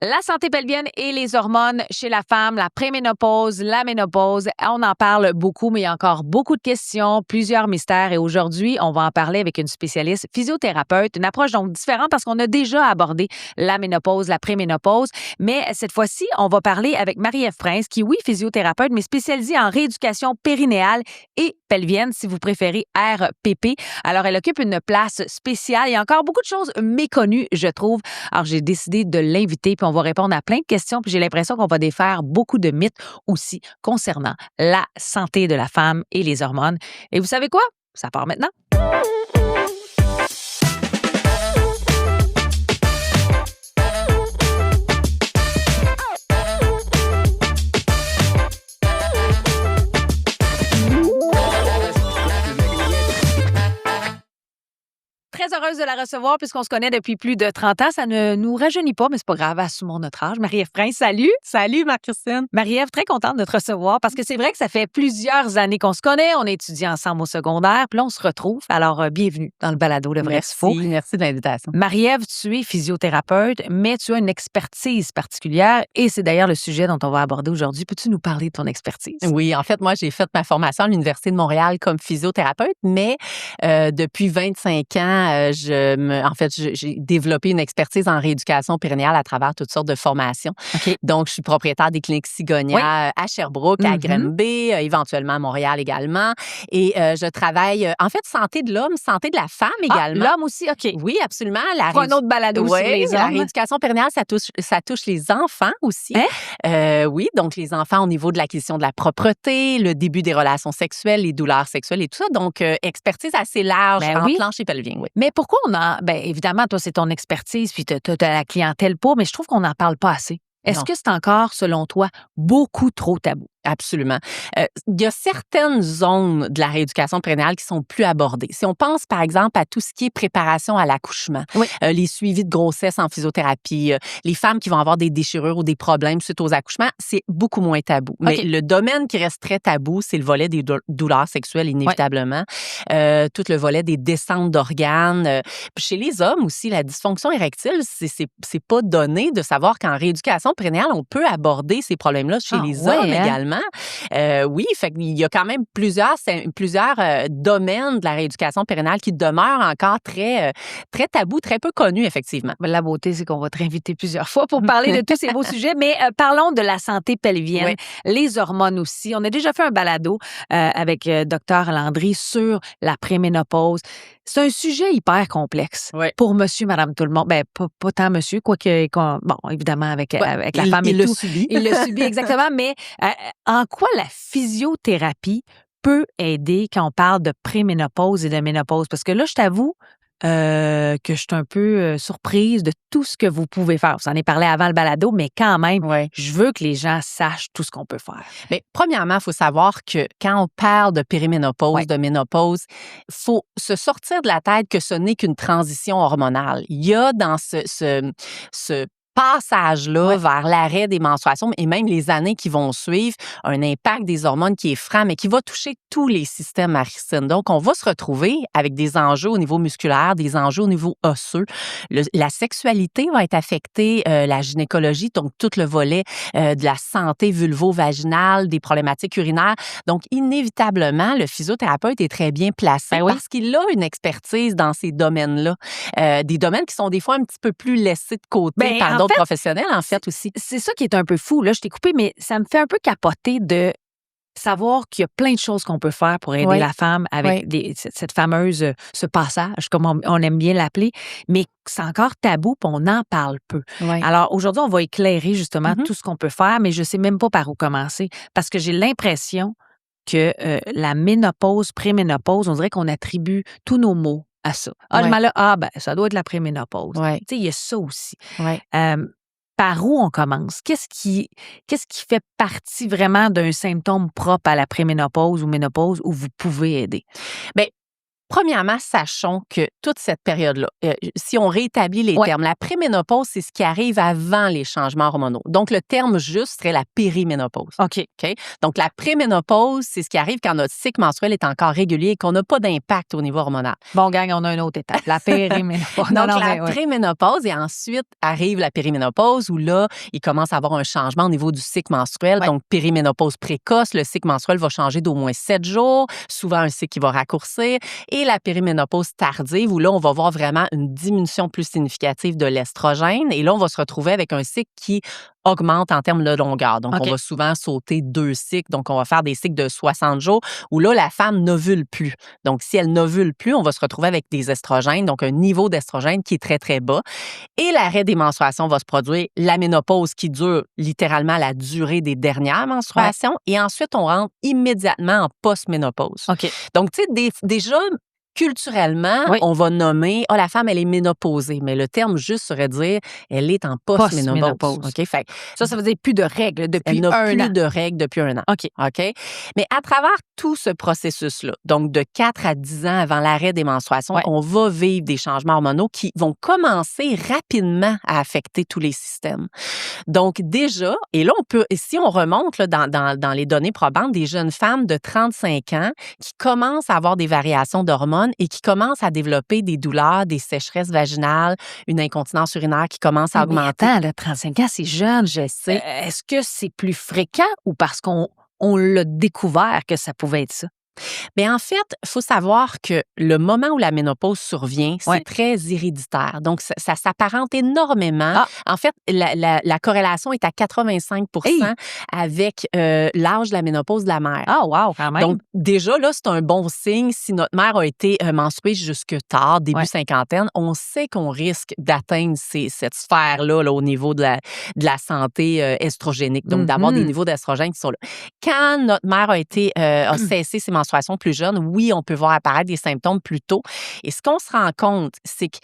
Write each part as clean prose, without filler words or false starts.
La santé pelvienne et les hormones chez la femme, la préménopause, la ménopause, on en parle beaucoup, mais il y a encore beaucoup de questions, plusieurs mystères. Et aujourd'hui, on va en parler avec une spécialiste physiothérapeute, une approche donc différente parce qu'on a déjà abordé la ménopause, la préménopause. Mais cette fois-ci, on va parler avec Marie-Ève Prince, qui, oui, physiothérapeute, mais spécialisée en rééducation périnéale et pelvienne, si vous préférez RPP. Alors, elle occupe une place spéciale. Il y a encore beaucoup de choses méconnues, je trouve. Alors, j'ai décidé de l'inviter, puis on va répondre à plein de questions, puis j'ai l'impression qu'on va défaire beaucoup de mythes aussi concernant la santé de la femme et les hormones. Et vous savez quoi? Ça part maintenant. Très heureuse de la recevoir puisqu'on se connaît depuis plus de 30 ans. Ça ne nous rajeunit pas, mais c'est pas grave, elle assume notre âge. Marie-Ève Prince, salut! Salut, Marc-Christine. Marie-Ève, très contente de te recevoir parce que c'est vrai que ça fait plusieurs années qu'on se connaît. On étudie ensemble au secondaire, puis là, on se retrouve. Alors, bienvenue dans le balado, le vrai faux. Merci de l'invitation. Marie-Ève, tu es physiothérapeute, mais tu as une expertise particulière et c'est d'ailleurs le sujet dont on va aborder aujourd'hui. Peux-tu nous parler de ton expertise? Oui, en fait, moi, j'ai fait ma formation à l'Université de Montréal comme physiothérapeute, mais depuis 25 ans, j'ai développé une expertise en rééducation périnéale à travers toutes sortes de formations. OK. Donc, je suis propriétaire des cliniques Sigonia à Sherbrooke, à Granby, éventuellement à Montréal également. Et je travaille, en fait, santé de l'homme, santé de la femme également. L'homme aussi, OK. Oui, absolument. Pour un autre balado sur les la hommes. rééducation périnéale, ça touche les enfants aussi. Hein? Oui, donc les enfants au niveau de l'acquisition de la propreté, le début des relations sexuelles, les douleurs sexuelles et tout ça. Donc, expertise assez large en planche et pelvien, oui. Mais pourquoi évidemment, toi, c'est ton expertise, puis tu as la clientèle pour, mais je trouve qu'on n'en parle pas assez. Est-ce Non. que c'est encore, selon toi, beaucoup trop tabou? Absolument. Il y a certaines zones de la rééducation périnéale qui sont plus abordées. Si on pense, par exemple, à tout ce qui est préparation à l'accouchement, les suivis de grossesse en physiothérapie, les femmes qui vont avoir des déchirures ou des problèmes suite aux accouchements, c'est beaucoup moins tabou. Mais le domaine qui reste très tabou, c'est le volet des douleurs sexuelles, inévitablement. Tout le volet des descentes d'organes. Chez les hommes aussi, la dysfonction érectile, c'est pas donné de savoir qu'en rééducation périnéale, on peut aborder ces problèmes-là chez les hommes également. Oui, fait qu'il y a quand même plusieurs domaines de la rééducation périnéale qui demeurent encore très tabous, très peu connus, effectivement. La beauté, c'est qu'on va te réinviter plusieurs fois pour parler de tous ces beaux sujets, mais parlons de la santé pelvienne, les hormones aussi. On a déjà fait un balado avec Dr Landry sur la préménopause. C'est un sujet hyper complexe pour monsieur, madame, tout le monde. Ben, pas tant monsieur, bon, évidemment, avec la femme et tout. Il le subit, exactement. Mais en quoi la physiothérapie peut aider quand on parle de préménopause et de ménopause? Parce que là, je t'avoue que je suis un peu surprise de tout ce que vous pouvez faire. Vous en avez parlé avant le balado, mais quand même, je veux que les gens sachent tout ce qu'on peut faire. Mais premièrement, il faut savoir que quand on parle de périménopause, de ménopause, il faut se sortir de la tête que ce n'est qu'une transition hormonale. Il y a dans ce passage-là vers l'arrêt des menstruations et même les années qui vont suivre, un impact des hormones qui est franc, mais qui va toucher tous les systèmes, Marie-Christine. Donc, on va se retrouver avec des enjeux au niveau musculaire, des enjeux au niveau osseux. La sexualité va être affectée, la gynécologie, donc tout le volet de la santé vulvo-vaginale, des problématiques urinaires. Donc, inévitablement, le physiothérapeute est très bien placé parce qu'il a une expertise dans ces domaines-là. Des domaines qui sont des fois un petit peu plus laissés de côté par d'autres professionnels, en fait, aussi. C'est ça qui est un peu fou. Là, je t'ai coupé, mais ça me fait un peu capoter de savoir qu'il y a plein de choses qu'on peut faire pour aider la femme avec cette fameuse, ce passage, comme on aime bien l'appeler, mais c'est encore tabou puis on en parle peu. Alors, aujourd'hui, on va éclairer justement tout ce qu'on peut faire, mais je sais même pas par où commencer parce que j'ai l'impression que la ménopause, préménopause, on dirait qu'on attribue tous nos maux à ça. Je m'en ça doit être la préménopause. Tu sais, il y a ça aussi. Par où on commence? Qu'est-ce qui fait partie vraiment d'un symptôme propre à la préménopause ou ménopause où vous pouvez aider? Bien, Premièrement, sachons que toute cette période-là, si on rétablit les termes, la préménopause, c'est ce qui arrive avant les changements hormonaux. Donc, le terme juste serait la périménopause. OK. Donc, la préménopause, c'est ce qui arrive quand notre cycle menstruel est encore régulier et qu'on n'a pas d'impact au niveau hormonal. Bon, gang, on a une autre étape, la périménopause. Donc, la préménopause et ensuite arrive la périménopause où là, il commence à avoir un changement au niveau du cycle menstruel. Donc, périménopause précoce, le cycle menstruel va changer d'au moins 7 jours, souvent un cycle qui va raccourcir. Et la périménopause tardive, où là, on va voir vraiment une diminution plus significative de l'estrogène. Et là, on va se retrouver avec un cycle qui augmente en termes de longueur. Donc, on va souvent sauter 2 cycles. Donc, on va faire des cycles de 60 jours où là, la femme n'ovule plus. Donc, si elle n'ovule plus, on va se retrouver avec des estrogènes, donc un niveau d'estrogène qui est très, très bas. Et l'arrêt des menstruations va se produire. La ménopause qui dure littéralement la durée des dernières menstruations. Et ensuite, on rentre immédiatement en post-ménopause. Donc, tu sais, déjà, culturellement, on va nommer la femme, elle est ménopausée. Mais le terme juste serait dire elle est en post-ménopause. Fait ça veut dire plus de règles depuis un an. Elle n'a plus de règles depuis un an. OK. Mais à travers tout ce processus-là, donc de 4 à 10 ans avant l'arrêt des menstruations, on va vivre des changements hormonaux qui vont commencer rapidement à affecter tous les systèmes. Donc déjà, et là, si on remonte là, dans les données probantes, des jeunes femmes de 35 ans qui commencent à avoir des variations d'hormones et qui commencent à développer des douleurs, des sécheresses vaginales, une incontinence urinaire qui commence à augmenter. Attends, 35 ans, c'est jeune, je sais. Est-ce que c'est plus fréquent ou parce qu'on l'a découvert que ça pouvait être ça? Bien, en fait, il faut savoir que le moment où la ménopause survient, c'est très héréditaire. Donc, ça s'apparente énormément. En fait, la corrélation est à 85 avec l'âge de la ménopause de la mère. Ah, wow, quand même. Donc, déjà, là, c'est un bon signe. Si notre mère a été menstruée jusque tard, début cinquantaine, on sait qu'on risque d'atteindre cette sphère-là là, au niveau de la santé estrogénique. Donc, d'avoir des niveaux d'estrogène qui sont là. Quand notre mère a cessé ses menstruations plus jeunes, oui, on peut voir apparaître des symptômes plus tôt. Et ce qu'on se rend compte, c'est que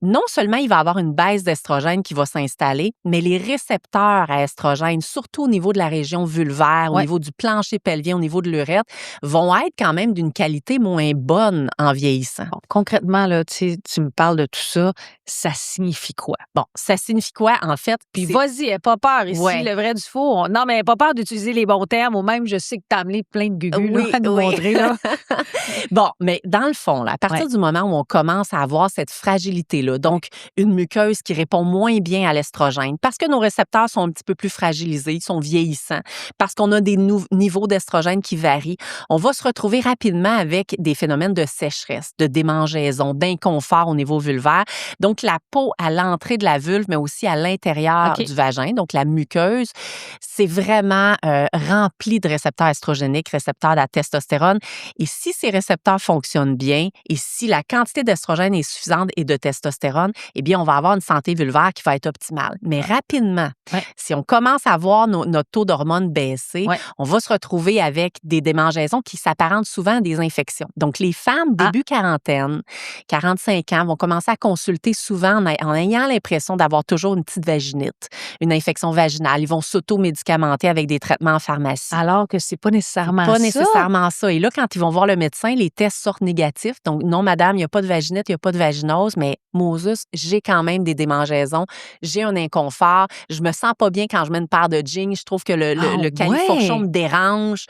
non seulement il va y avoir une baisse d'estrogène qui va s'installer, mais les récepteurs à estrogène, surtout au niveau de la région vulvaire, au niveau du plancher pelvien, au niveau de l'urètre, vont être quand même d'une qualité moins bonne en vieillissant. Bon, concrètement, là, tu me parles de tout ça, ça signifie quoi? Bon, ça signifie quoi, en fait? Puis vas-y, n'aie pas peur ici, le vrai du faux. Non, mais n'aie pas peur d'utiliser les bons termes, ou même, je sais que tu as amené plein de gugus à nous montrer. Là. Bon, mais dans le fond, là, à partir du moment où on commence à avoir cette fragilité-là, donc une muqueuse qui répond moins bien à l'estrogène, parce que nos récepteurs sont un petit peu plus fragilisés, ils sont vieillissants, parce qu'on a des niveaux d'estrogène qui varient, on va se retrouver rapidement avec des phénomènes de sécheresse, de démangeaison, d'inconfort au niveau vulvaire. Donc, la peau à l'entrée de la vulve, mais aussi à l'intérieur du vagin, donc la muqueuse, c'est vraiment rempli de récepteurs estrogéniques, récepteurs de la testostérone. Et si ces récepteurs fonctionnent bien et si la quantité d'estrogène est suffisante et de testostérone, eh bien, on va avoir une santé vulvaire qui va être optimale. Mais rapidement, si on commence à voir notre taux d'hormones baisser, on va se retrouver avec des démangeaisons qui s'apparentent souvent à des infections. Donc, les femmes début quarantaine, 45 ans, vont commencer à consulter souvent en ayant l'impression d'avoir toujours une petite vaginite, une infection vaginale. Ils vont s'auto-médicamenter avec des traitements en pharmacie. Alors que c'est pas nécessairement ça. Pas nécessairement ça. Et là, quand ils vont voir le médecin, les tests sortent négatifs. Donc, non, madame, il n'y a pas de vaginite, il n'y a pas de vaginose, mais Moses, j'ai quand même des démangeaisons, j'ai un inconfort, je me sens pas bien quand je mets une paire de jeans, je trouve que le califourchon me dérange.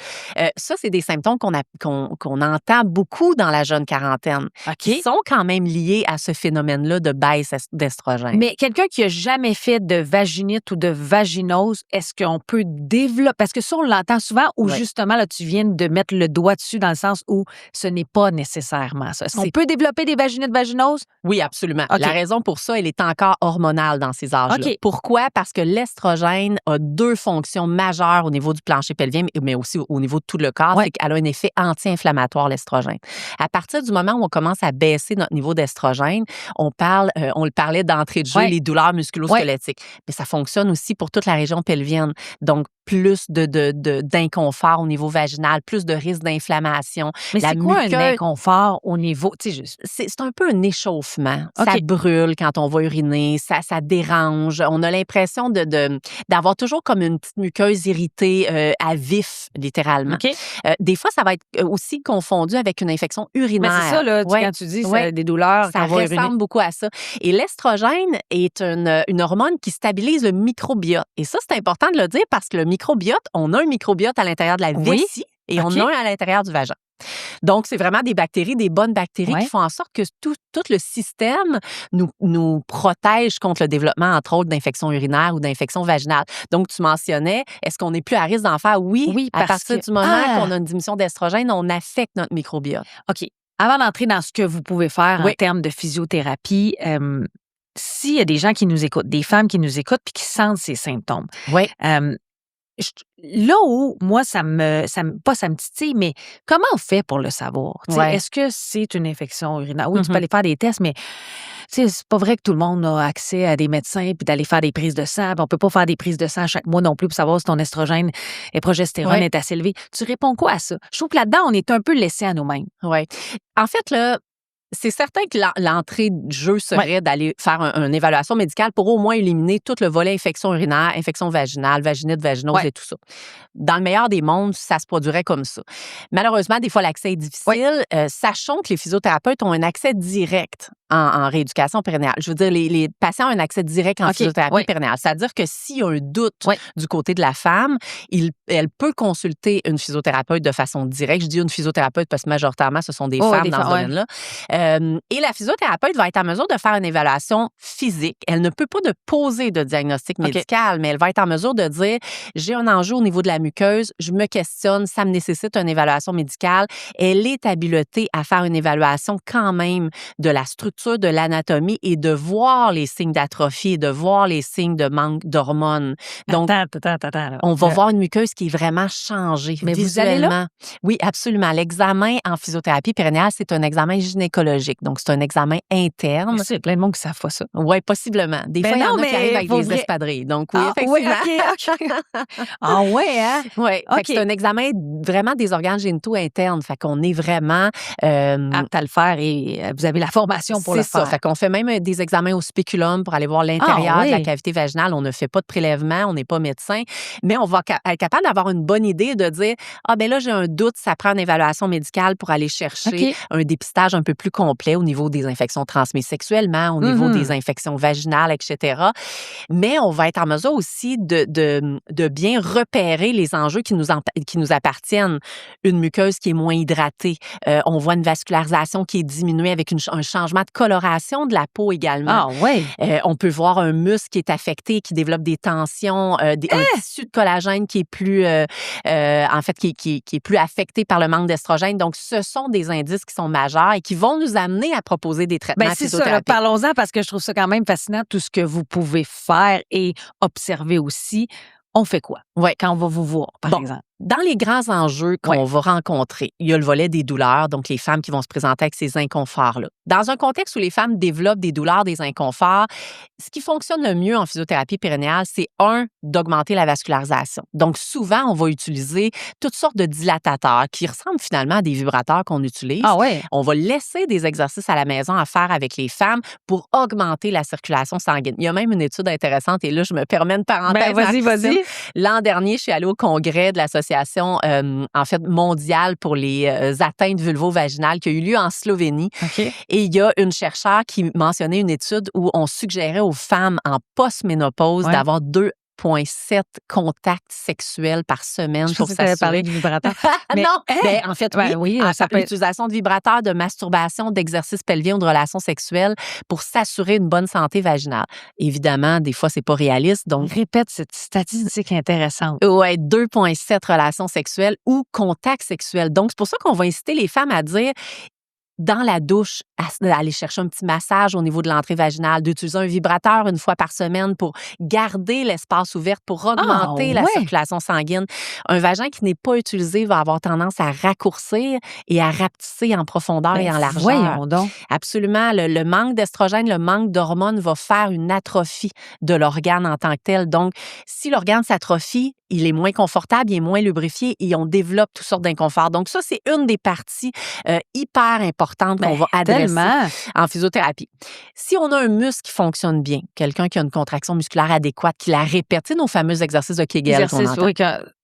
Ça, c'est des symptômes qu'on entend beaucoup dans la jeune quarantaine, qui sont quand même liés à ce phénomène-là de baisse d'estrogène. Mais quelqu'un qui n'a jamais fait de vaginite ou de vaginose, est-ce qu'on peut développer... Parce que ça, on l'entend souvent, où justement, là, tu viens de mettre le doigt dessus dans le sens où ce n'est pas nécessairement ça. Est-ce qu'on peut développer des vaginites, vaginoses? Oui, absolument. La raison pour ça, elle est encore hormonale dans ces âges-là. Pourquoi? Parce que l'estrogène a 2 fonctions majeures au niveau du plancher pelvien, mais aussi au niveau de tout le corps. C'est qu'elle a un effet anti-inflammatoire, l'estrogène. À partir du moment où on commence à baisser notre niveau d'estrogène, on le parlait d'entrée de jeu, les douleurs musculo-squelettiques. Mais ça fonctionne aussi pour toute la région pelvienne. Donc, plus d'inconfort au niveau vaginal, plus de risque d'inflammation. Mais c'est quoi un inconfort au niveau... C'est un peu un échauffement. brûle quand on va uriner, ça dérange. On a l'impression d'avoir toujours comme une petite muqueuse irritée à vif, littéralement. Des fois, ça va être aussi confondu avec une infection urinaire. Mais c'est ça, là, quand tu dis des douleurs, ça ressemble beaucoup à ça. Et l'estrogène est une hormone qui stabilise le microbiote. Et ça, c'est important de le dire parce que le microbiote, on a un microbiote à l'intérieur de la vessie et on a un à l'intérieur du vagin. Donc, c'est vraiment des bactéries, des bonnes bactéries qui font en sorte que tout le système nous protège contre le développement, entre autres, d'infections urinaires ou d'infections vaginales. Donc, tu mentionnais, est-ce qu'on est plus à risque d'en faire? Oui, à partir du moment qu'on a une diminution d'estrogène, on affecte notre microbiote. OK. Avant d'entrer dans ce que vous pouvez faire en termes de physiothérapie, s'il y a des gens qui nous écoutent, des femmes qui nous écoutent puis qui sentent ces symptômes, là où, moi, ça me titille, mais comment on fait pour le savoir? Est-ce que c'est une infection urinaire? Oui, tu peux aller faire des tests, mais c'est pas vrai que tout le monde a accès à des médecins puis d'aller faire des prises de sang. On peut pas faire des prises de sang chaque mois non plus pour savoir si ton estrogène et progestérone est assez élevé. Tu réponds quoi à ça? Je trouve que là-dedans, on est un peu laissé à nous-mêmes. Oui. En fait, là, c'est certain que l'entrée de jeu serait d'aller faire une évaluation médicale pour au moins éliminer tout le volet infection urinaire, infection vaginale, vaginite, vaginose et tout ça. Dans le meilleur des mondes, ça se produirait comme ça. Malheureusement, des fois, l'accès est difficile. Sachons que les physiothérapeutes ont un accès direct en rééducation périnéale. Je veux dire, les patients ont un accès direct en physiothérapie périnéale. C'est-à-dire que s'il y a un doute du côté de la femme, elle peut consulter une physiothérapeute de façon directe. Je dis une physiothérapeute parce que majoritairement, ce sont des femmes dans ce domaine-là. Et la physiothérapeute va être en mesure de faire une évaluation physique. Elle ne peut pas poser de diagnostic médical, mais elle va être en mesure de dire, j'ai un enjeu au niveau de la muqueuse, je me questionne, ça me nécessite une évaluation médicale. Elle est habilitée à faire une évaluation quand même de la structure de l'anatomie et de voir les signes d'atrophie, de voir les signes de manque d'hormones. Donc, attends. On va voir une muqueuse qui est vraiment changée mais visuellement. Vous allez là? Oui, absolument. L'examen en physiothérapie périnéale, c'est un examen gynécologique. Donc, c'est un examen interne. C'est plein de monde qui ne savent pas ça. Oui, possiblement. Des fois, il y en a qui arrivent avec des espadrilles. Donc, oui, effectivement. Ah ouais, hein? Oui. C'est un examen vraiment des organes génitaux internes. Fait qu'on est vraiment apte à le faire et vous avez la formation pour le faire. C'est ça. Fait qu'on fait même des examens au spéculum pour aller voir l'intérieur de la cavité vaginale. On ne fait pas de prélèvement, on n'est pas médecin, mais on va être capable d'avoir une bonne idée de dire, ben là, j'ai un doute, ça prend une évaluation médicale pour aller chercher un dépistage un peu plus complet au niveau des infections transmises sexuellement, au niveau des infections vaginales, etc. Mais on va être en mesure aussi de bien repérer les enjeux qui nous appartiennent. Une muqueuse qui est moins hydratée. On voit une vascularisation qui est diminuée avec un changement de coloration de la peau également. On peut voir un muscle qui est affecté, qui développe des tensions, un tissu de collagène qui est plus, en fait, qui est plus affecté par le manque d'estrogène. Donc, ce sont des indices qui sont majeurs et qui vont nous amener à proposer des traitements physiothérapiques. C'est ça, parlons-en parce que je trouve ça quand même fascinant, tout ce que vous pouvez faire et observer aussi. On fait quoi quand on va vous voir, par exemple? Dans les grands enjeux qu'on va rencontrer, il y a le volet des douleurs, donc les femmes qui vont se présenter avec ces inconforts-là. Dans un contexte où les femmes développent des douleurs, des inconforts, ce qui fonctionne le mieux en physiothérapie périnéale, c'est d'augmenter la vascularisation. Donc souvent, on va utiliser toutes sortes de dilatateurs qui ressemblent finalement à des vibrateurs qu'on utilise. On va laisser des exercices à la maison à faire avec les femmes pour augmenter la circulation sanguine. Il y a même une étude intéressante, et là, je me permets une parenthèse. Vas-y. L'an dernier, je suis allée au congrès de l'association en fait mondiale pour les atteintes vulvo-vaginales qui a eu lieu en Slovénie. Et il y a une chercheure qui mentionnait une étude où on suggérait aux femmes en post-ménopause d'avoir 2,7 contacts sexuels par semaine pour s'assurer. Je parler du vibrateur. Mais, en fait, ça peut l'utilisation de vibrateurs, de masturbation, d'exercices pelviens ou de relations sexuelles pour s'assurer une bonne santé vaginale. Évidemment, des fois, c'est pas réaliste. Donc, répète cette statistique intéressante. Oui, 2,7 relations sexuelles ou contacts sexuels. Donc, c'est pour ça qu'on va inciter les femmes à dire, dans la douche, aller chercher un petit massage au niveau de l'entrée vaginale, d'utiliser un vibrateur une fois par semaine pour garder l'espace ouvert, pour augmenter la circulation sanguine. Un vagin qui n'est pas utilisé va avoir tendance à raccourcir et à rapetisser en profondeur et en largeur. Voyons donc. Absolument. Le manque d'estrogène, le manque d'hormones va faire une atrophie de l'organe en tant que tel. Donc, si l'organe s'atrophie, il est moins confortable, il est moins lubrifié et on développe toutes sortes d'inconforts. Donc ça, c'est une des parties hyper importantes qu'on va adresser Tellement. en physiothérapie. Si on a un muscle qui fonctionne bien, quelqu'un qui a une contraction musculaire adéquate, qui la répète, tu sais, nos fameux exercices de Kegel qu'on Exercice, entend. oui,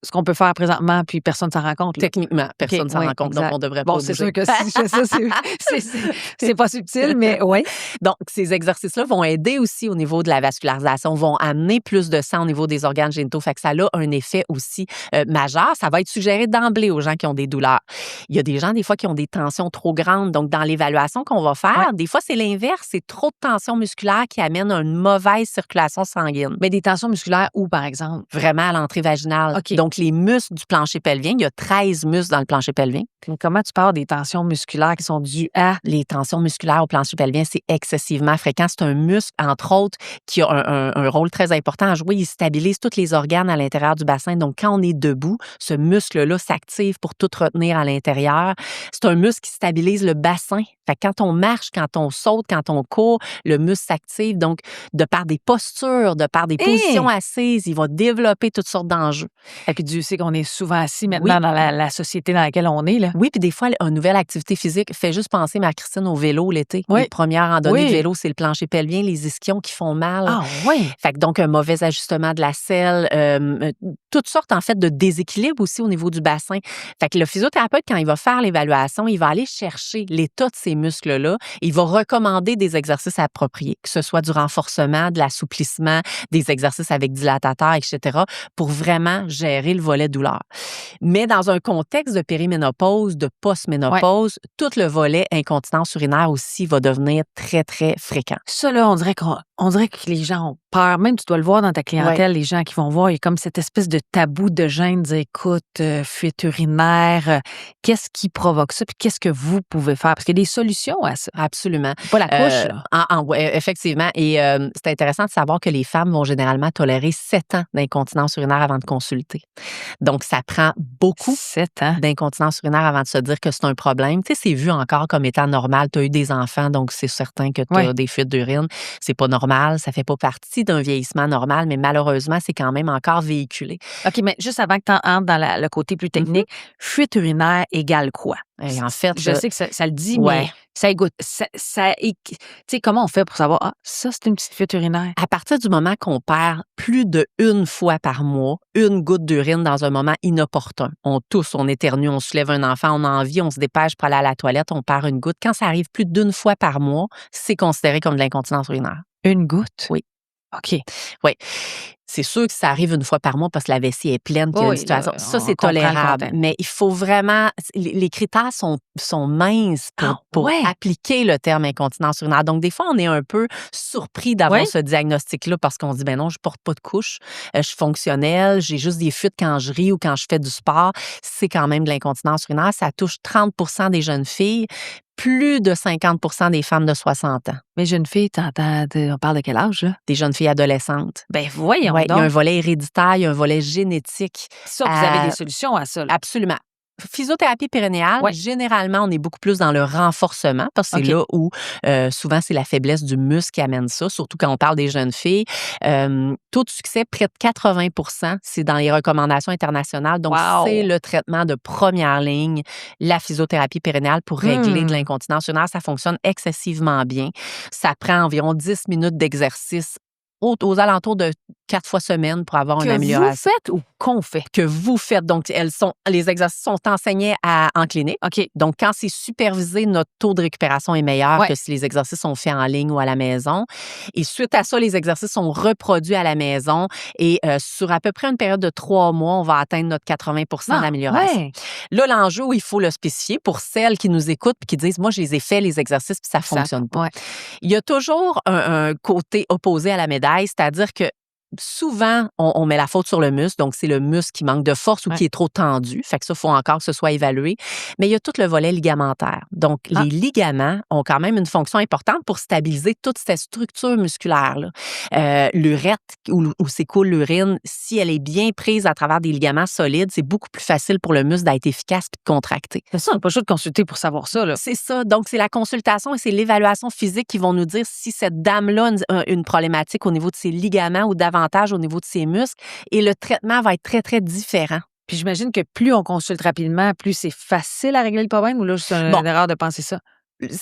ce qu'on peut faire présentement, puis personne ne s'en rend compte. Là. Techniquement, personne ne s'en oui, rend compte, donc exact. on devrait Bon, pas c'est bouger. sûr que si je fais ça, c'est pas subtil, mais oui. Donc, ces exercices-là vont aider aussi au niveau de la vascularisation, vont amener plus de sang au niveau des organes génitaux. Fait que ça a un effet aussi majeur. Ça va être suggéré d'emblée aux gens qui ont des douleurs. Il y a des gens, des fois, qui ont des tensions trop grandes. Donc, dans l'évaluation qu'on va faire, des fois, c'est l'inverse. C'est trop de tension musculaire qui amène à une mauvaise circulation sanguine. Mais des tensions musculaires où, par exemple? Vraiment à l'entrée vaginale. OK. Donc, les muscles du plancher pelvien, il y a 13 muscles dans le plancher pelvien. Mais comment tu parles des tensions musculaires qui sont dues à? Les tensions musculaires au plancher pelvien, c'est excessivement fréquent. C'est un muscle, entre autres, qui a un rôle très important à jouer. Il stabilise tous les organes à l'intérieur du bassin. Donc, quand on est debout, ce muscle-là s'active pour tout retenir à l'intérieur. C'est un muscle qui stabilise le bassin. Fait que quand on marche, quand on saute, quand on court, le muscle s'active. Donc, de par des postures, de par des positions assises, il va développer toutes sortes d'enjeux. Et puis Dieu sait qu'on est souvent assis maintenant dans la société dans laquelle on est. Là. Oui, puis des fois, une nouvelle activité physique fait juste penser, ma Christine, au vélo l'été. Oui. Les premières randonnées de vélo, c'est le plancher pelvien, les ischions qui font mal. Ah oui! Fait que donc, un mauvais ajustement de la selle, toutes sortes, en fait, de déséquilibres aussi au niveau du bassin. Fait que le physiothérapeute, quand il va faire l'évaluation, il va aller chercher l'état de ces muscles-là. Il va recommander des exercices appropriés, que ce soit du renforcement, de l'assouplissement, des exercices avec dilatateurs, etc., pour vraiment gérer le volet douleur. Mais dans un contexte de périménopause, de post-ménopause, tout le volet incontinence urinaire aussi va devenir très, très fréquent. Ça, là, on dirait que les gens ont peur. Même, tu dois le voir dans ta clientèle, les gens qui vont voir, il y a comme cette espèce de tabou de gêne, de dire, écoute, fuite urinaire, qu'est-ce qui provoque ça, puis qu'est-ce que vous pouvez faire? Parce qu'il y a des solutions à ça. Absolument. Pas la couche, là. Ouais, effectivement. Et c'est intéressant de savoir que les femmes vont généralement tolérer 7 ans d'incontinence urinaire avant de consulter. Donc, ça prend beaucoup 7 ans d'incontinence urinaire avant de se dire que c'est un problème. Tu sais, c'est vu encore comme étant normal. Tu as eu des enfants, donc c'est certain que tu as des fuites d'urine. C'est pas normal, ça fait pas partie d'un vieillissement normal, mais malheureusement, c'est quand même encore véhiculé. OK, mais juste avant que tu entres dans le côté plus technique, fuite urinaire égale quoi? Et en fait, je sais que ça le dit, mais ça égoutte. Tu sais, comment on fait pour savoir, ça, c'est une petite fuite urinaire? À partir du moment qu'on perd plus d'1 fois par mois, une goutte d'urine dans un moment inopportun, on tousse, on éternue, on soulève un enfant, on a envie, on se dépêche pour aller à la toilette, on perd une goutte. Quand ça arrive plus d'1 fois par mois, c'est considéré comme de l'incontinence urinaire. Une goutte? Oui. OK. Oui. C'est sûr que ça arrive 1 fois par mois parce que la vessie est pleine, qu'il y a une situation. Ça, c'est tolérable. Mais il faut vraiment... Les critères sont minces pour appliquer le terme incontinence urinaire. Donc, des fois, on est un peu surpris d'avoir ce diagnostic-là parce qu'on se dit, ben non, je porte pas de couche, je suis fonctionnelle, j'ai juste des fuites quand je ris ou quand je fais du sport. C'est quand même de l'incontinence urinaire. Ça touche 30% des jeunes filles, plus de 50% des femmes de 60 ans. Mais jeunes filles, on parle de quel âge, là? Des jeunes filles adolescentes. Ben voyons donc. Il y a un volet héréditaire, il y a un volet génétique. Ça, vous avez des solutions à ça, là. Absolument. Physiothérapie périnéale, généralement, on est beaucoup plus dans le renforcement parce que c'est là où souvent c'est la faiblesse du muscle qui amène ça, surtout quand on parle des jeunes filles. Taux de succès, près de 80%, c'est dans les recommandations internationales. Donc, c'est le traitement de première ligne, la physiothérapie périnéale pour régler de l'incontinence urinaire. Ça fonctionne excessivement bien. Ça prend environ 10 minutes d'exercice aux alentours de 4 fois semaine pour avoir une amélioration. Que vous faites ou qu'on fait? Que vous faites. Donc, les exercices sont enseignés en clinique. OK. Donc, quand c'est supervisé, notre taux de récupération est meilleur que si les exercices sont faits en ligne ou à la maison. Et suite à ça, les exercices sont reproduits à la maison. Et sur à peu près une période de 3 mois, on va atteindre notre 80% d'amélioration. Là, l'enjeu, il faut le spécifier pour celles qui nous écoutent et qui disent, moi, je les ai fait, les exercices, puis ça fonctionne pas. Il y a toujours un côté opposé à la médaille, c'est-à-dire que souvent, on met la faute sur le muscle, donc c'est le muscle qui manque de force ou qui est trop tendu. Fait que ça, il faut encore que ce soit évalué. Mais il y a tout le volet ligamentaire. Donc, les ligaments ont quand même une fonction importante pour stabiliser toute cette structure musculaire-là. L'urètre, où s'écoule l'urine, si elle est bien prise à travers des ligaments solides, c'est beaucoup plus facile pour le muscle d'être efficace et de contracter. C'est ça, on n'a pas le choix de consulter pour savoir ça, là. C'est ça. Donc, c'est la consultation et c'est l'évaluation physique qui vont nous dire si cette dame-là a une problématique au niveau de ses ligaments ou davantage au niveau de ses muscles, et le traitement va être très, très différent. Puis j'imagine que plus on consulte rapidement, plus c'est facile à régler le problème, ou là, c'est une erreur de penser ça?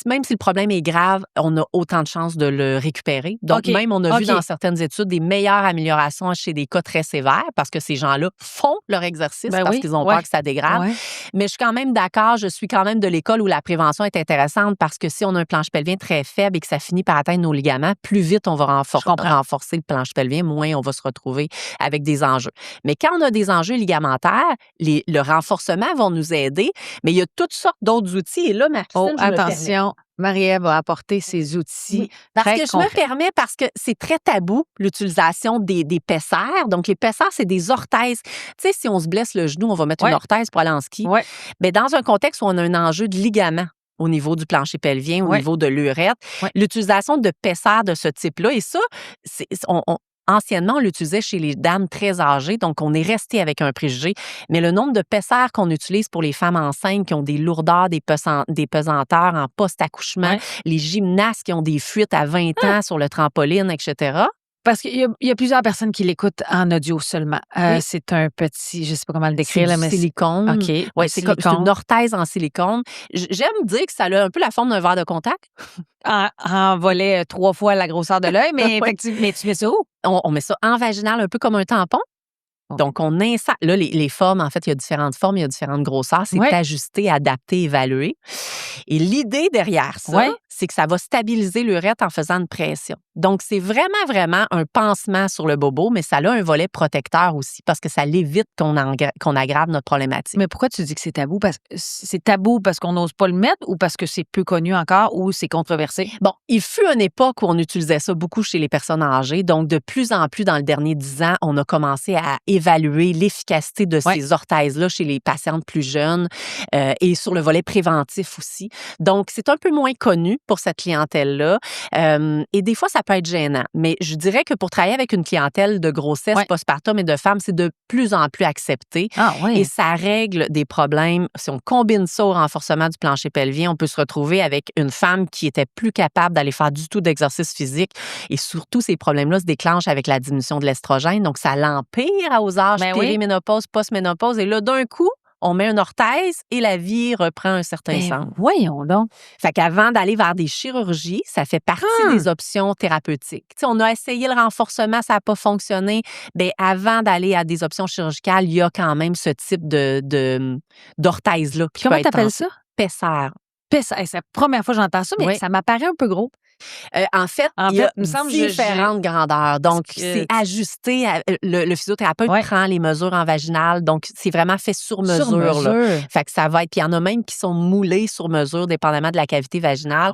même si le problème est grave, on a autant de chances de le récupérer. Donc, même, on a vu dans certaines études des meilleures améliorations chez des cas très sévères parce que ces gens-là font leur exercice parce qu'ils ont peur que ça dégrade. Ouais. Mais je suis quand même d'accord, je suis quand même de l'école où la prévention est intéressante parce que si on a un plancher pelvien très faible et que ça finit par atteindre nos ligaments, plus vite on va renforcer le plancher pelvien, moins on va se retrouver avec des enjeux. Mais quand on a des enjeux ligamentaires, le renforcement va nous aider, mais il y a toutes sortes d'autres outils. Et là, attention, Marie-Ève va apporter ses outils. Oui, parce que je me permets, parce que c'est très tabou, l'utilisation des pessères. Donc, les pessères, c'est des orthèses. Tu sais, si on se blesse le genou, on va mettre une orthèse pour aller en ski. Mais dans un contexte où on a un enjeu de ligament au niveau du plancher pelvien, au niveau de l'urètre, l'utilisation de pessères de ce type-là, et ça, anciennement, on l'utilisait chez les dames très âgées, donc on est resté avec un préjugé. Mais le nombre de pessères qu'on utilise pour les femmes enceintes qui ont des lourdeurs, des pesanteurs en post-accouchement, les gymnastes qui ont des fuites à 20 ans sur le trampoline, etc. Parce qu'il y a plusieurs personnes qui l'écoutent en audio seulement. C'est un petit, je ne sais pas comment le décrire. C'est mais silicone. OK. Oui, c'est une orthèse en silicone. J'aime dire que ça a un peu la forme d'un verre de contact. En volet 3 fois la grosseur de l'œil, mais effectivement, mais tu mets ça où? On met ça en vaginal, un peu comme un tampon. Donc, on insère. Là, les formes, en fait, il y a différentes formes, il y a différentes grosseurs. C'est ajusté, adapté, évalué. Et l'idée derrière ça, c'est que ça va stabiliser l'urètre en faisant une pression. Donc, c'est vraiment, vraiment un pansement sur le bobo, mais ça a un volet protecteur aussi parce que ça l'évite qu'on aggrave notre problématique. Mais pourquoi tu dis que c'est tabou? C'est tabou parce qu'on n'ose pas le mettre ou parce que c'est peu connu encore ou c'est controversé? Bon, il fut une époque où on utilisait ça beaucoup chez les personnes âgées. Donc, de plus en plus, dans le dernier 10 ans, on a commencé à évaluer l'efficacité de ces orthèses-là chez les patientes plus jeunes et sur le volet préventif aussi. Donc, c'est un peu moins connu pour cette clientèle-là. Et des fois, ça peut être gênant. Mais je dirais que pour travailler avec une clientèle de grossesse, postpartum et de femmes, c'est de plus en plus accepté. Et ça règle des problèmes. Si on combine ça au renforcement du plancher pelvien, on peut se retrouver avec une femme qui était plus capable d'aller faire du tout d'exercice physique. Et surtout, ces problèmes-là se déclenchent avec la diminution de l'estrogène. Donc, ça l'empire aux âges périménopause, post-ménopause. Et là, d'un coup, on met une orthèse et la vie reprend un certain sens. Voyons donc. Fait qu'avant d'aller vers des chirurgies, ça fait partie des options thérapeutiques. Tu sais, on a essayé le renforcement, ça n'a pas fonctionné. Bien, avant d'aller à des options chirurgicales, il y a quand même ce type d'orthèse-là. Comment tu appelles ça? Pessère. C'est la première fois que j'entends ça, mais ça m'apparaît un peu gros. En fait, il y a différentes grandeurs. Donc, c'est ajusté. Le physiothérapeute prend les mesures en vaginal. Donc, c'est vraiment fait sur mesure. Là. Fait que ça va être... Puis, il y en a même qui sont moulés sur mesure, dépendamment de la cavité vaginale.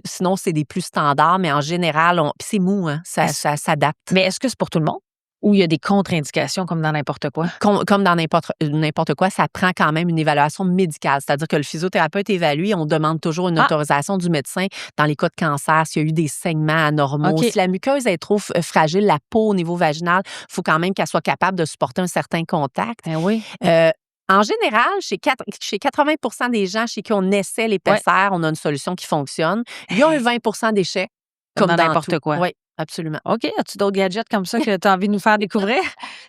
Sinon, c'est des plus standards, mais en général, puis c'est mou, hein? Ça s'adapte. Mais est-ce que c'est pour tout le monde? Ou il y a des contre-indications comme dans n'importe quoi? Comme dans n'importe quoi, ça prend quand même une évaluation médicale. C'est-à-dire que le physiothérapeute évalue, on demande toujours une autorisation du médecin dans les cas de cancer, s'il y a eu des saignements anormaux. Si la muqueuse est trop fragile, la peau au niveau vaginal, il faut quand même qu'elle soit capable de supporter un certain contact. En général, chez 80% des gens chez qui on essaie les pessères, on a une solution qui fonctionne. Il y a un 20% d'échecs. Comme dans n'importe quoi. Oui. Absolument. OK. As-tu d'autres gadgets comme ça que tu as envie de nous faire découvrir?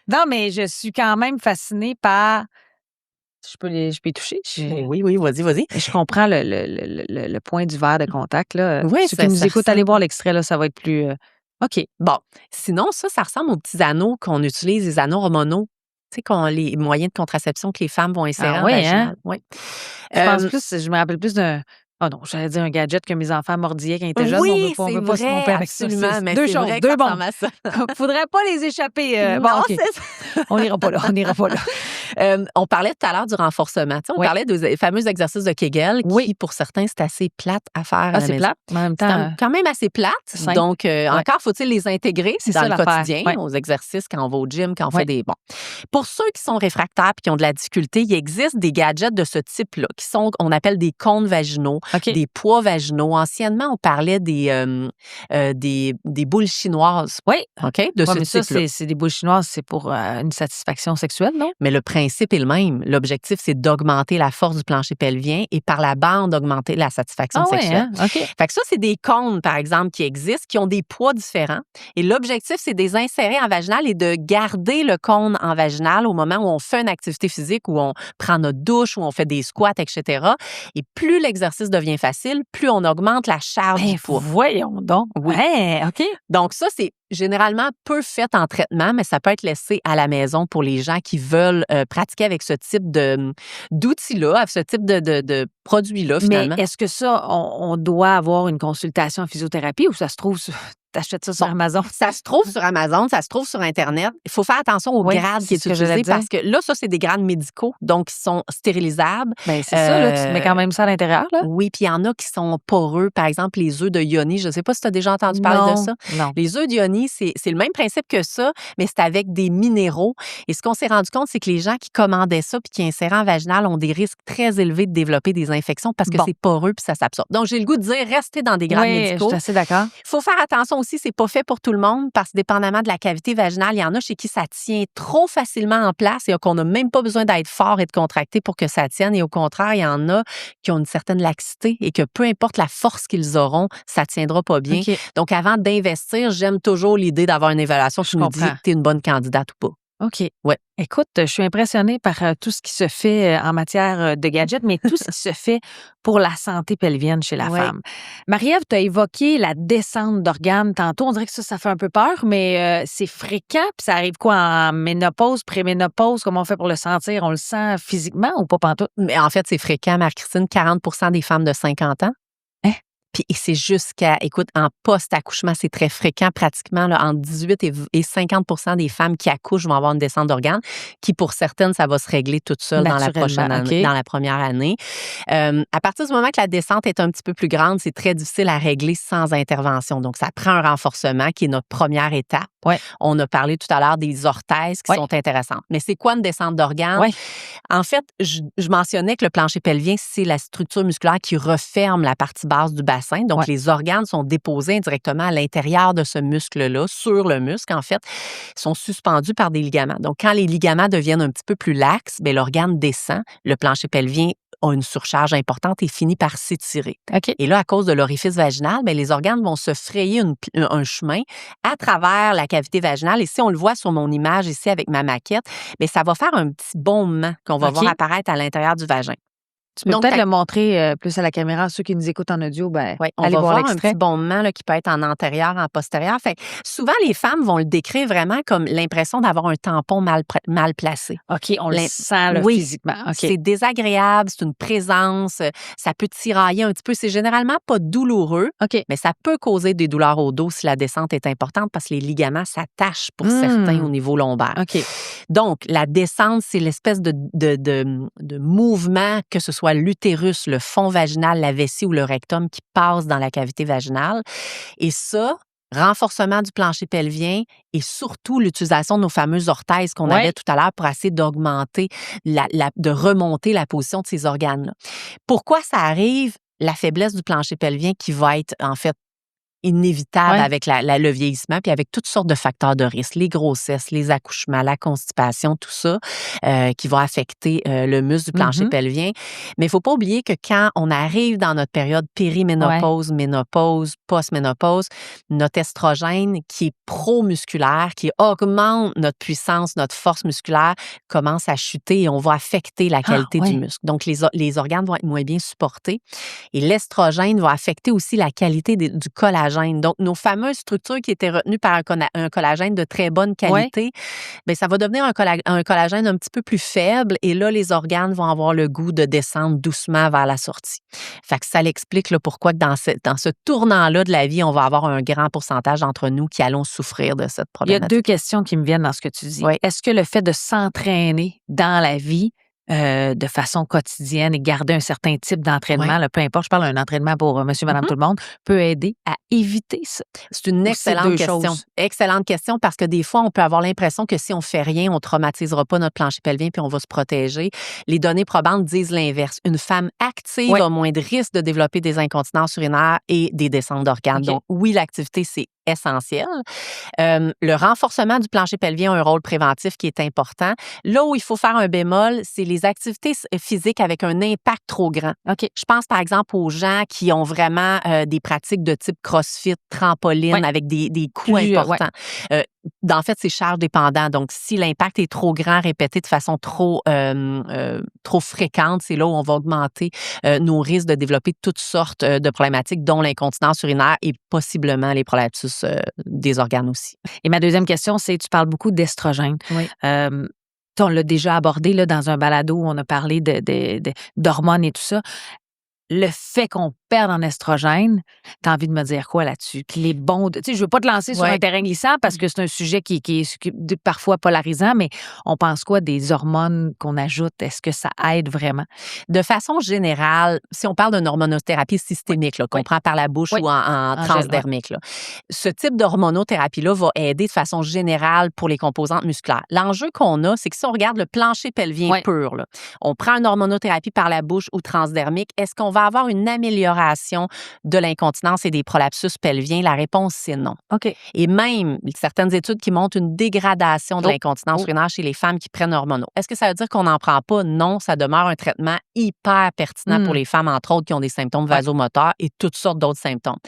Non, mais je suis quand même fascinée par... Je peux y toucher? Oui, vas-y. Je comprends le point du verre de contact. Là. Oui, ceux qui nous écoutent, allez voir l'extrait, là, ça va être plus... OK. Bon. Sinon, ça ressemble aux petits anneaux qu'on utilise, les anneaux hormonaux. Tu sais, les moyens de contraception que les femmes vont insérer en vaginal. Je me rappelle plus d'un... Oh non, j'allais dire un gadget que mes enfants mordillaient quand ils étaient jeunes. On veut pas se tromper avec ça. Mais deux choses, deux bons. Faudrait pas les échapper. On n'ira pas là. On parlait tout à l'heure du renforcement. On parlait des fameux exercices de Kegel qui, pour certains, c'est assez plate à faire à la maison. Plate, mais en même temps... C'est quand même assez plate. Donc, encore faut-il les intégrer dans le quotidien, aux exercices, quand on va au gym, quand on fait des... Bon. Pour ceux qui sont réfractaires et qui ont de la difficulté, il existe des gadgets de ce type-là qui sont, on appelle des cônes vaginaux. Des poids vaginaux. Anciennement, on parlait des boules chinoises. Oui. OK? De ce type-là. C'est des boules chinoises, c'est pour une satisfaction sexuelle, non? Mais le principe est le même. L'objectif, c'est d'augmenter la force du plancher pelvien et par la bande, d'augmenter la satisfaction sexuelle. Hein? OK. Fait que ça, c'est des cônes, par exemple, qui existent, qui ont des poids différents. Et l'objectif, c'est de les insérer en vaginal et de garder le cône en vaginal au moment où on fait une activité physique, où on prend notre douche, où on fait des squats, etc. Et plus l'exercice devient facile, plus on augmente la charge du poids. Voyons donc. Oui. Hein, OK. Donc ça, c'est généralement peu fait en traitement, mais ça peut être laissé à la maison pour les gens qui veulent pratiquer avec ce type d'outils-là, avec ce type de produits-là, finalement. Mais est-ce que ça, on doit avoir une consultation en physiothérapie ou ça se trouve t'achètes ça sur Amazon? Ça se trouve sur Amazon, ça se trouve sur Internet. Il faut faire attention au grade qui est utilisé parce que là, ça, c'est des grades médicaux, donc qui sont stérilisables. Bien, c'est ça, là, tu te mets quand même ça à l'intérieur, là? Oui, puis il y en a qui sont poreux. Par exemple, les œufs de Yoni. Je ne sais pas si tu as déjà entendu parler de ça. Non. Les œufs de Yoni, c'est le même principe que ça, mais c'est avec des minéraux. Et ce qu'on s'est rendu compte, c'est que les gens qui commandaient ça puis qui inséraient en vaginal ont des risques très élevés de développer des infections parce que c'est poreux puis ça s'absorbe. Donc, j'ai le goût de dire, restez dans des grades médicaux. Je suis assez d'accord. Il faut faire attention aussi, c'est pas fait pour tout le monde parce que dépendamment de la cavité vaginale, il y en a chez qui ça tient trop facilement en place et qu'on n'a même pas besoin d'être fort et de contracter pour que ça tienne. Et au contraire, il y en a qui ont une certaine laxité et que peu importe la force qu'ils auront, ça tiendra pas bien. Okay. Donc, avant d'investir, j'aime toujours l'idée d'avoir une évaluation qui nous dit que tu es une bonne candidate ou pas. OK. Ouais. Écoute, je suis impressionnée par tout ce qui se fait en matière de gadgets, mais tout ce qui se fait pour la santé pelvienne chez la femme. Marie-Ève, tu as évoqué la descente d'organes tantôt. On dirait que ça fait un peu peur, mais c'est fréquent. Puis ça arrive quoi en ménopause, préménopause? Comment on fait pour le sentir? On le sent physiquement ou pas pantoute? Mais en fait, c'est fréquent, Marie-Christine. 40% des femmes de 50 ans. Hein? Puis c'est jusqu'à, écoute, en post-accouchement, c'est très fréquent, pratiquement là, entre 18 et 50% des femmes qui accouchent vont avoir une descente d'organes, qui pour certaines, ça va se régler toute seule dans la prochaine année, dans la première année. À partir du moment que la descente est un petit peu plus grande, c'est très difficile à régler sans intervention. Donc, ça prend un renforcement qui est notre première étape. Ouais. On a parlé tout à l'heure des orthèses qui sont intéressantes. Mais c'est quoi une descente d'organes? En fait, je mentionnais que le plancher pelvien, c'est la structure musculaire qui referme la partie basse du bassin. Donc, les organes sont déposés indirectement à l'intérieur de ce muscle-là, sur le muscle, en fait. Ils sont suspendus par des ligaments. Donc, quand les ligaments deviennent un petit peu plus laxes, bien, l'organe descend, le plancher pelvien a une surcharge importante et finit par s'étirer. Okay. Et là, à cause de l'orifice vaginal, bien, les organes vont se frayer un chemin à travers la cavité vaginale. Et si on le voit sur mon image ici avec ma maquette, bien, ça va faire un petit bombement qu'on va voir apparaître à l'intérieur du vagin. Tu peux peut-être le montrer plus à la caméra. Ceux qui nous écoutent en audio, ben, on allez va voir un l'extrait. petit bombement là, qui peut être en antérieur, en postérieur. Fait, souvent, les femmes vont le décrire vraiment comme l'impression d'avoir un tampon mal placé. OK, on le sent là, physiquement. Okay. C'est désagréable, c'est une présence, ça peut tirailler un petit peu. C'est généralement pas douloureux, mais ça peut causer des douleurs au dos si la descente est importante parce que les ligaments s'attachent pour certains au niveau lombaire. Okay. Donc, la descente, c'est l'espèce de mouvement, que ce soit l'utérus, le fond vaginal, la vessie ou le rectum qui passe dans la cavité vaginale. Et ça, renforcement du plancher pelvien et surtout l'utilisation de nos fameuses orthèses qu'on avait tout à l'heure pour essayer d'augmenter, de remonter la position de ces organes-là. Pourquoi ça arrive? La faiblesse du plancher pelvien qui va être, en fait, inévitable avec le vieillissement puis avec toutes sortes de facteurs de risque, les grossesses, les accouchements, la constipation, tout ça qui va affecter le muscle du plancher pelvien. Mais il ne faut pas oublier que quand on arrive dans notre période périménopause, ménopause, post-ménopause, notre estrogène qui est pro-musculaire, qui augmente notre puissance, notre force musculaire, commence à chuter et on va affecter la qualité du muscle. Donc, les organes vont être moins bien supportés et l'estrogène va affecter aussi la qualité du collagène. Donc, nos fameuses structures qui étaient retenues par un collagène de très bonne qualité, bien, ça va devenir un collagène un petit peu plus faible et là, les organes vont avoir le goût de descendre doucement vers la sortie. Fait que ça l'explique là, pourquoi dans ce tournant-là de la vie, on va avoir un grand pourcentage d'entre nous qui allons souffrir de cette problématique. Il y a deux questions qui me viennent dans ce que tu dis. Est-ce que le fait de s'entraîner dans la vie de façon quotidienne et garder un certain type d'entraînement, là, peu importe, je parle d'un entraînement pour monsieur, madame, tout le monde, peut aider à éviter ça? C'est une excellente question. Excellente question parce que des fois, on peut avoir l'impression que si on fait rien, on ne traumatisera pas notre plancher pelvien puis on va se protéger. Les données probantes disent l'inverse. Une femme active a moins de risque de développer des incontinences urinaires et des descentes d'organes. Donc, oui, l'activité, c'est essentiel. Le renforcement du plancher pelvien a un rôle préventif qui est important. Là où il faut faire un bémol, c'est les activités physiques avec un impact trop grand. OK. Je pense par exemple aux gens qui ont vraiment des pratiques de type CrossFit, trampoline, avec des coups importants. En fait, c'est charge dépendant. Donc, si l'impact est trop grand, répété de façon trop fréquente, c'est là où on va augmenter nos risques de développer toutes sortes de problématiques, dont l'incontinence urinaire et possiblement les prolapsus des organes aussi. Et ma deuxième question, c'est, tu parles beaucoup d'estrogène. Oui. On l'a déjà abordé là, dans un balado où on a parlé d'hormones et tout ça. Le fait qu'on perde en estrogène, t'as envie de me dire quoi là-dessus? Qu'il est bon tu sais, je veux pas te lancer sur un terrain glissant parce que c'est un sujet qui est parfois polarisant, mais on pense quoi des hormones qu'on ajoute? Est-ce que ça aide vraiment? De façon générale, si on parle d'une hormonothérapie systémique, là, qu'on prend par la bouche ou en transdermique, là, ce type d'hormonothérapie-là va aider de façon générale pour les composantes musculaires. L'enjeu qu'on a, c'est que si on regarde le plancher pelvien pur, là, on prend une hormonothérapie par la bouche ou transdermique, est-ce qu'on va avoir une amélioration de l'incontinence et des prolapsus pelviens? La réponse, c'est non. OK. Et même certaines études qui montrent une dégradation de l'incontinence urinaire chez les femmes qui prennent hormonaux. Est-ce que ça veut dire qu'on n'en prend pas? Non, ça demeure un traitement hyper pertinent pour les femmes, entre autres, qui ont des symptômes vasomoteurs et toutes sortes d'autres symptômes.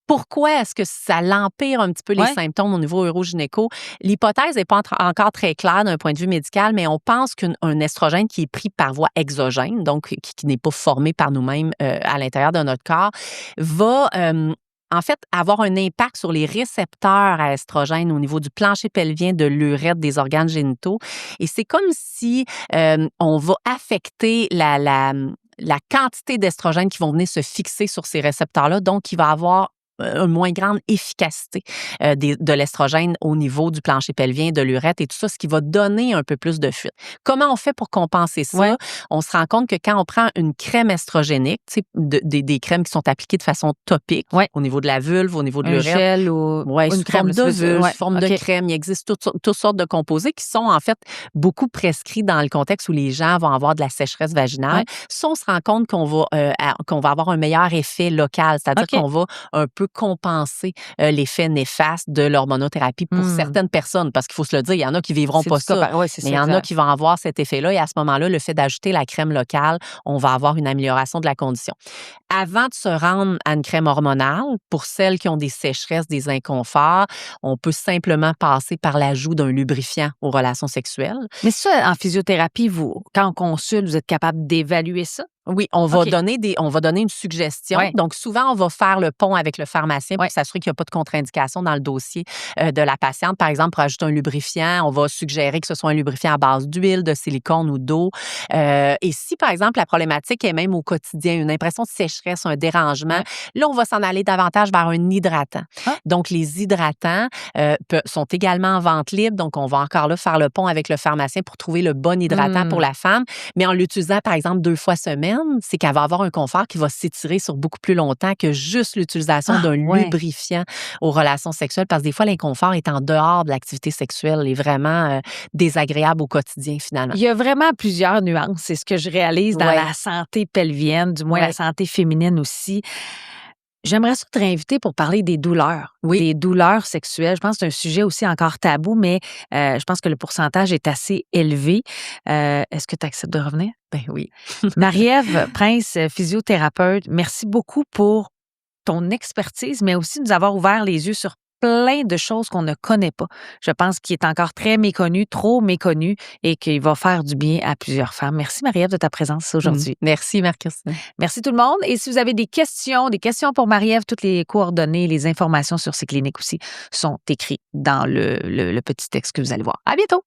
Pourquoi est-ce que ça l'empire un petit peu les symptômes au niveau urogynéco? L'hypothèse n'est pas encore très claire d'un point de vue médical, mais on pense qu'un estrogène qui est pris par voie exogène, donc qui n'est pas formé par nous-mêmes à l'intérieur de notre corps, va en fait avoir un impact sur les récepteurs à estrogène au niveau du plancher pelvien, de l'urètre, des organes génitaux. Et c'est comme si on va affecter la quantité d'estrogène qui vont venir se fixer sur ces récepteurs-là, donc il va avoir une moins grande efficacité de l'estrogène au niveau du plancher pelvien, de l'urètre et tout ça, ce qui va donner un peu plus de fuite. Comment on fait pour compenser ça? On se rend compte que quand on prend une crème estrogénique, des crèmes qui sont appliquées de façon topique au niveau de la vulve, au niveau de l'urètre. Un gel ou une forme de vulve, forme de crème. Il existe toutes sortes de composés qui sont en fait beaucoup prescrits dans le contexte où les gens vont avoir de la sécheresse vaginale. Ça, on se rend compte qu'on va avoir un meilleur effet local, c'est-à-dire qu'on va un peu compenser l'effet néfaste de l'hormonothérapie pour certaines personnes, parce qu'il faut se le dire, il y en a qui vivront pas ça, mais il y en a qui vont avoir cet effet-là et à ce moment-là, le fait d'ajouter la crème locale, on va avoir une amélioration de la condition. Avant de se rendre à une crème hormonale, pour celles qui ont des sécheresses, des inconforts, on peut simplement passer par l'ajout d'un lubrifiant aux relations sexuelles. Mais ça, en physiothérapie, quand on consulte, vous êtes capable d'évaluer ça? Oui, on va donner une suggestion. Donc, souvent, on va faire le pont avec le pharmacien pour s'assurer qu'il n'y a pas de contre-indication dans le dossier de la patiente. Par exemple, pour ajouter un lubrifiant, on va suggérer que ce soit un lubrifiant à base d'huile, de silicone ou d'eau. Et si, par exemple, la problématique est même au quotidien, une impression de sécheresse, un dérangement, là, on va s'en aller davantage vers un hydratant. Donc, les hydratants sont également en vente libre. Donc, on va encore là faire le pont avec le pharmacien pour trouver le bon hydratant pour la femme. Mais en l'utilisant, par exemple, 2 fois semaine, c'est qu'elle va avoir un confort qui va s'étirer sur beaucoup plus longtemps que juste l'utilisation d'un lubrifiant aux relations sexuelles, parce que des fois, l'inconfort est en dehors de l'activité sexuelle et vraiment désagréable au quotidien, finalement. Il y a vraiment plusieurs nuances. C'est ce que je réalise dans la santé pelvienne, du moins la santé féminine aussi. J'aimerais ça te réinviter pour parler des douleurs, des douleurs sexuelles. Je pense que c'est un sujet aussi encore tabou, mais je pense que le pourcentage est assez élevé. Est-ce que tu acceptes de revenir? Ben oui. Marie-Ève Prince, physiothérapeute, merci beaucoup pour ton expertise, mais aussi de nous avoir ouvert les yeux sur plein de choses qu'on ne connaît pas. Je pense qu'il est encore très méconnu, trop méconnu, et qu'il va faire du bien à plusieurs femmes. Merci, Marie-Ève, de ta présence aujourd'hui. Merci, Marie-Christine. Merci tout le monde. Et si vous avez des questions pour Marie-Ève, toutes les coordonnées, les informations sur ces cliniques aussi sont écrites dans le petit texte que vous allez voir. À bientôt!